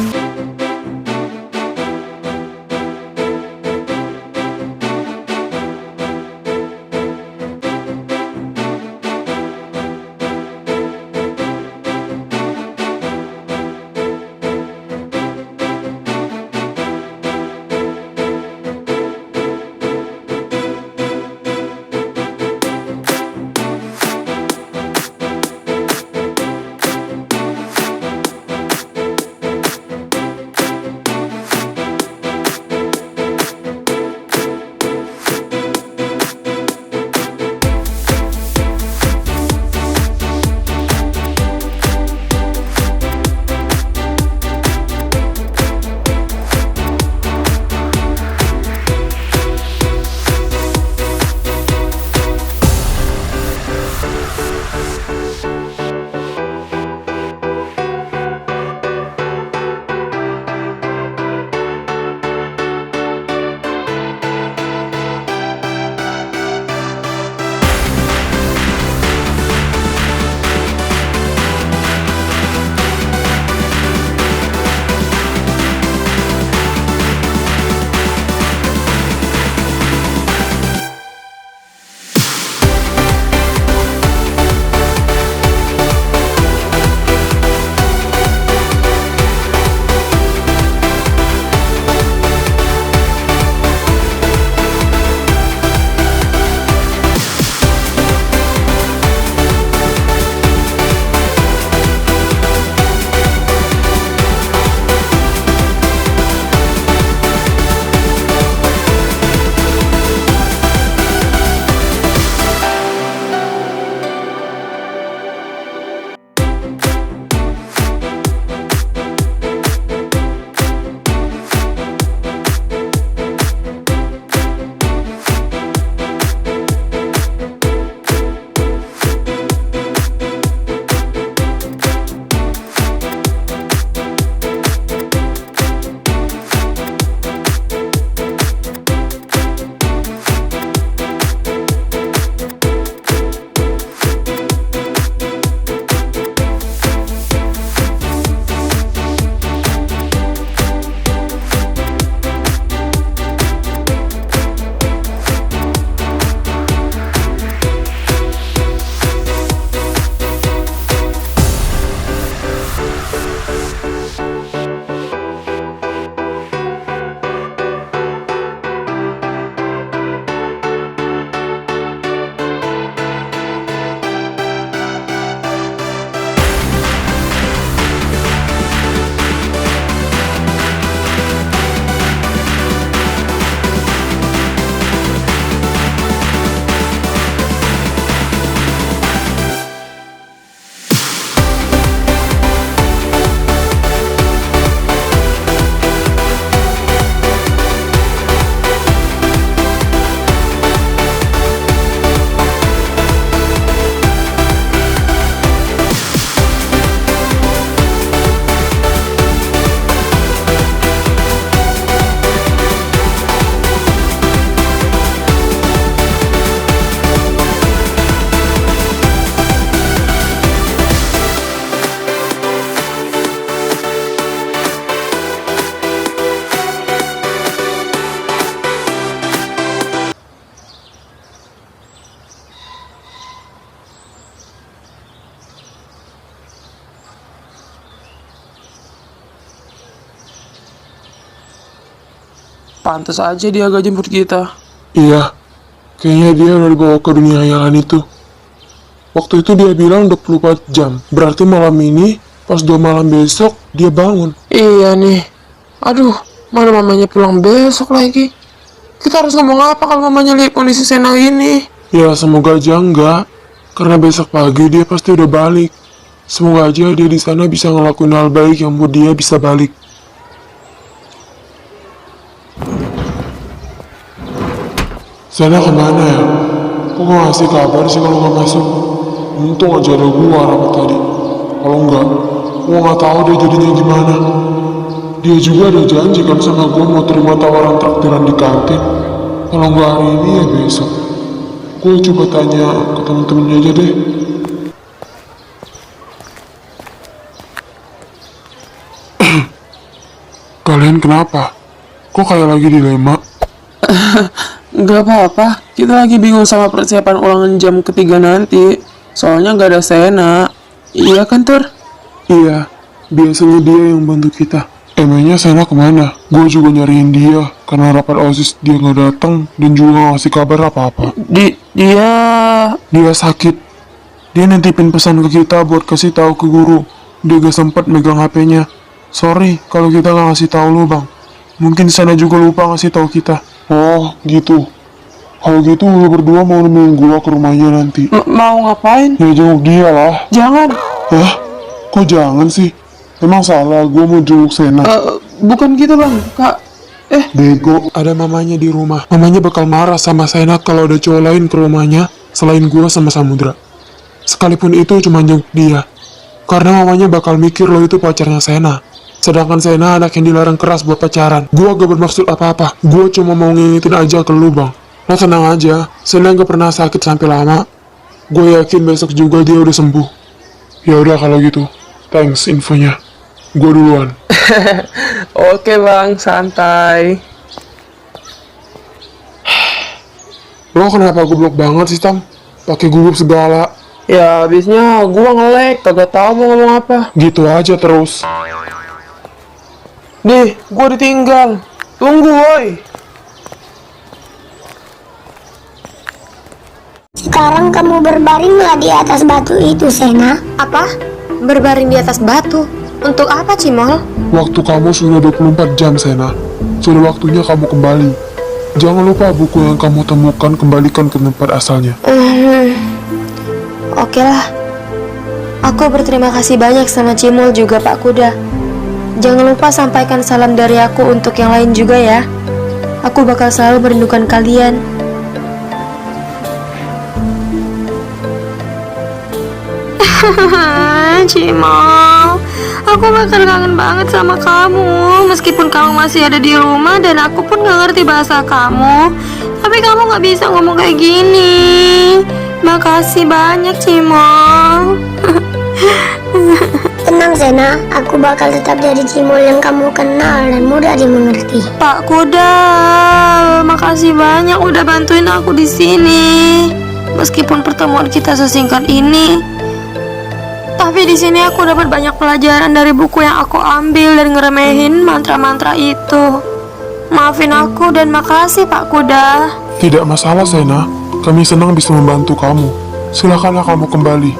S3: Pantas aja dia gak jemput kita. Iya, kayaknya dia udah dibawa ke dunia hayalan itu. Waktu itu dia bilang 24 jam. Berarti malam ini, pas 2 malam besok, dia bangun. Iya nih. Aduh, mana mamanya pulang besok lagi? Kita harus ngomong apa kalau mamanya lihat kondisi Sena ini? Ya, semoga aja enggak. Karena besok pagi dia pasti udah balik. Semoga aja dia di sana bisa ngelakuin hal baik yang buat dia bisa balik. Sena kemana ya? Kok gak ngasih kabar sih kalau gak masuk? Untung aja ada gua rapat tadi. Kalau enggak, gua gak tahu dia jadinya gimana. Dia juga ada janji kan sama gua mau terima tawaran traktiran di kantin. Kalau nggak hari ini ya besok. Gua coba tanya ke temen-temennya aja deh. Kalian kenapa? Kok kayak lagi dilema? Gak apa-apa, kita lagi bingung sama persiapan ulangan jam ketiga nanti. Soalnya gak ada Sena. Iya kan, Tur? Iya, biasanya dia yang bantu kita. Emangnya Sena kemana? Gue juga nyariin dia, karena rapat OSIS dia gak datang dan juga gak ngasih kabar apa-apa. Dia sakit. Dia nitipin pesan ke kita buat kasih tahu ke guru. Dia gak sempat megang HP-nya. Sorry kalau kita gak ngasih tahu lu, Bang. Mungkin Sena juga lupa ngasih tahu kita. Oh, gitu. Kalau gitu lu berdua mau nemenin gua ke rumahnya nanti. Mau ngapain? Ya jenguk dia lah. Jangan. Hah? Kok jangan sih? Emang salah gua mau jenguk Sena? Bukan gitu, Bang. Kak. Bego, ada mamanya di rumah. Mamanya bakal marah sama Sena kalau ada cowok lain ke rumahnya selain gua sama Samudra. Sekalipun itu cuma jenguk dia. Karena mamanya bakal mikir lo itu pacarnya Sena. Sedangkan Sena anak yang dilarang keras buat pacaran. Gua gak bermaksud apa-apa. Gua cuma mau ngingetin aja ke lu, Bang. Lo tenang aja. Sena gak pernah sakit sampai lama. Gue yakin besok juga dia udah sembuh. Ya udah kalau gitu. Thanks infonya. Gue duluan. Oke, Bang, santai. Lo kenapa goblok banget sih, Tam? Pakai gugup segala. Ya, habisnya gua nge-lag, kagak tahu mau ngomong apa. Gitu aja terus. Nih, gua ditinggal. Tunggu, woi.
S5: Sekarang kamu berbaringlah di atas batu itu, Sena.
S2: Apa? Berbaring di atas batu? Untuk apa, Cimol?
S3: Waktu kamu sudah 24 jam, Sena. Sudah waktunya kamu kembali. Jangan lupa buku yang kamu temukan kembalikan ke tempat asalnya.
S2: Oke lah. Aku berterima kasih banyak sama Cimol juga Pak Kuda. Jangan lupa sampaikan salam dari aku untuk yang lain juga ya. Aku bakal selalu merindukan kalian. Cimol, aku bakal kangen banget sama kamu. Meskipun kamu masih ada di rumah dan aku pun gak ngerti bahasa kamu, tapi kamu gak bisa ngomong kayak gini. Makasih banyak, Cimol.
S5: Tenang, Sena. Aku bakal tetap jadi Cimol yang kamu kenal dan mudah dimengerti.
S2: Pak Kuda, makasih banyak udah bantuin aku di sini. Meskipun pertemuan kita sesingkat ini, tapi di sini aku dapat banyak pelajaran dari buku yang aku ambil dan ngeremehin mantra-mantra itu. Maafin aku dan makasih Pak Kuda.
S3: Tidak masalah, Sena. Kami senang bisa membantu kamu. Silakanlah kamu kembali.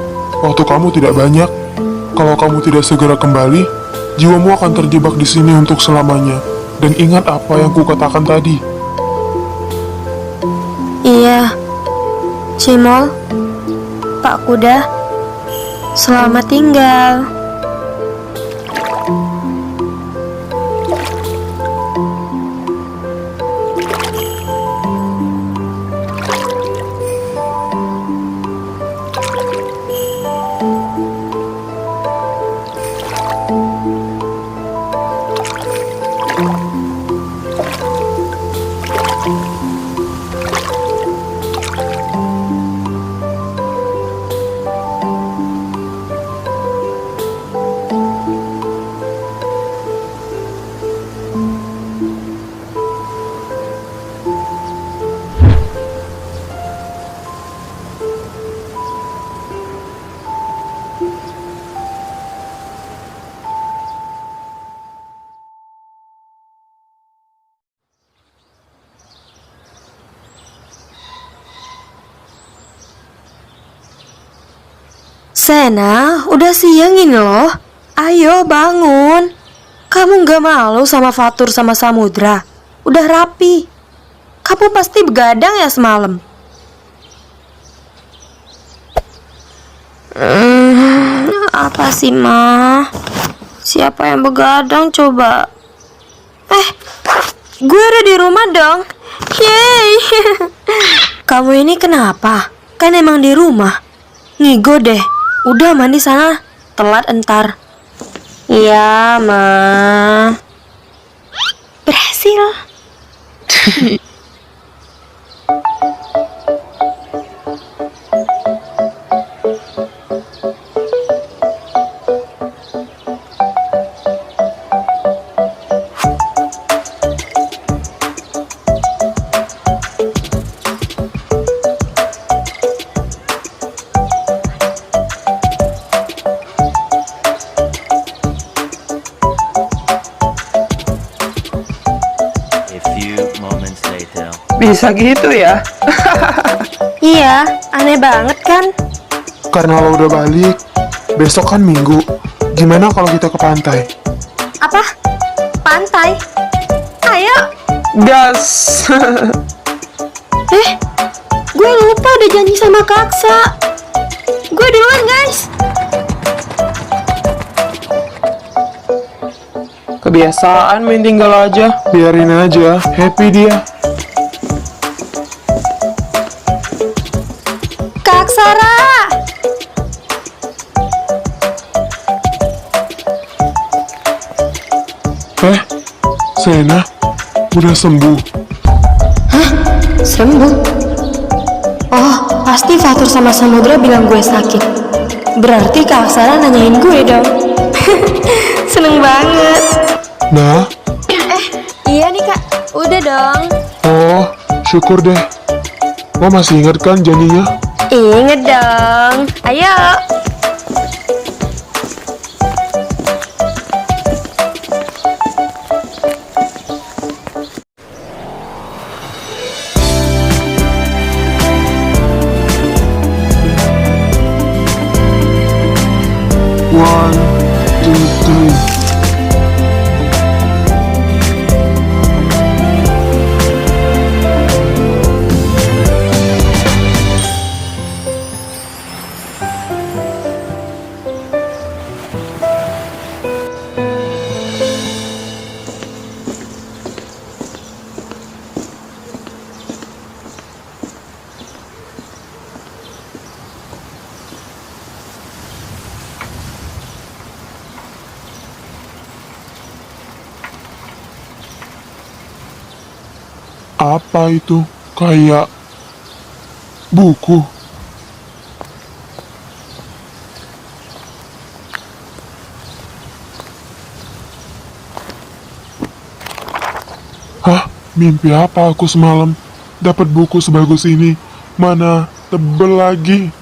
S3: Waktu kamu tidak banyak. Kalau kamu tidak segera kembali, jiwamu akan terjebak di sini untuk selamanya. Dan ingat apa yang kukatakan tadi.
S2: Iya, Cimol, Pak Kuda, selamat tinggal.
S4: Sena, udah siang ini loh. Ayo bangun. Kamu gak malu sama Fatur sama Samudra? Udah rapi. Kamu pasti begadang ya semalam. Apa sih, Ma? Siapa yang begadang coba? Gue ada di rumah dong. Yeay. Kamu ini kenapa? Kan emang di rumah. Ngigo deh. Udah mandi sana. Telat entar. Iya, Ma. Berhasil.
S8: Bisa gitu ya?
S4: Iya, aneh banget kan?
S3: Karena lo udah balik, besok kan Minggu. Gimana kalau kita ke pantai?
S4: Apa? Pantai? Ayo.
S3: Gas!
S4: Gue lupa ada janji sama Kaksa. Gue duluan, guys.
S3: Kebiasaan main tinggal aja. Biarin aja, happy dia.
S4: Kaksara.
S3: Sena, udah sembuh.
S4: Sembuh? Oh, pasti Fatur sama Samudra bilang gue sakit. Berarti Kak Aksara nanyain gue dong. Seneng banget.
S3: Nah?
S4: Iya nih Kak, udah dong.
S3: Oh, syukur deh. Lo masih ingat kan janjinya?
S4: Ingat dong. Ayo.
S3: One, two, three. Apa itu? Kayak buku. Hah? Mimpi apa aku semalam? Dapat buku sebagus ini. Mana tebel lagi.